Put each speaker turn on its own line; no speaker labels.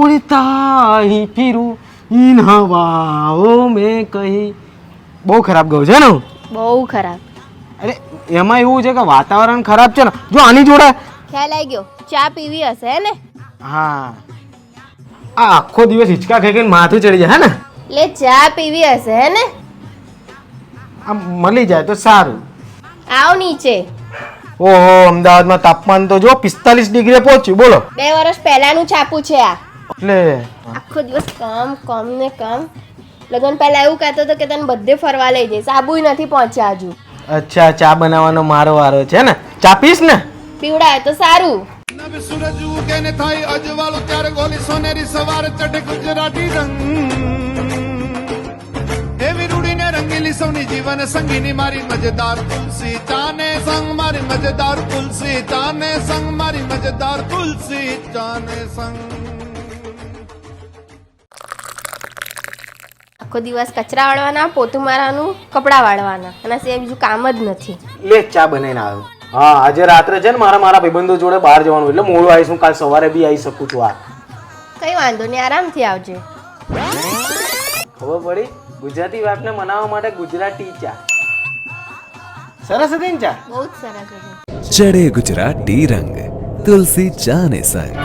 ઉડતા ही फिरूं इन हवाओं में कहीं. બહુ ખરાબ ગયું છે ને.
બહુ ખરાબ.
અરે એમાં એવું છે કે વાતાવરણ ખરાબ છે ને. જો આની જોડે
ખ્યાલ આવી ગયો. ચા પીવી હશે હે ને?
હા આ આખો દિવસ હિંચકા ખાઈ ખાઈને માથું ચડી જાય હે ને.
લે ચા પીવી હશે હે ને?
આમ મળી જાય તો સારું.
આવ નીચે.
ઓહો અમદાવાદમાં તાપમાન તો જો 45 ડિગ્રી પહોંચ્યું. બોલો
2 વર્ષ પહેલાનું છાપું છે આ.
એટલે
આખો દિવસ કામ ને કામ. લગન પહેલા એવું કહેતો હતો કે તને બધે ફરવા લઈ જઈશ. આબુય નથી પહોંચ્યા હજુ.
અચ્છા ચા બનાવવાનો મારો વારો છે ને. ચા પીશ ને.
પીવડાય તો સારું.
નવ સૂરજ ઉગે ને થાય અજવાળું ત્યારે ગોલી સોનેરી સવાર ચઢે ગુજરાતી રંગ એવી રૂડીને રંગીલી સૌની જીવન સંગીની મારી મજેદાર તુલસી ચાને સંગ મારી મજેદાર તુલસી ચાને સંગ મારી મજેદાર તુલસી ચાને સંગ.
આખો દિવસ કચરા વાળવાના, પોતું મારવાનું, કપડાં વાળવાના અને સિવાય બીજું કામ જ નથી.
લે ચા બનાવીને આવ્યો. હા આજે રાત્રે છે ને મારા ભાઈબંધો જોડે બહાર જવાનું એટલે મોડું આવીશું. કાલ સવારે બી આવી શકું છું. આ
કઈ વાંધો નહીં, આરામથી આવજે.
ખબર પડી ગુજરાતી વાતને મનાવવા માટે ગુજરાતી ચા સરસ હતી ને ચા.
બહુ જ સરસ હતું.
ચડે ગુજરાતી રંગ તુલસી ચાને સંગ.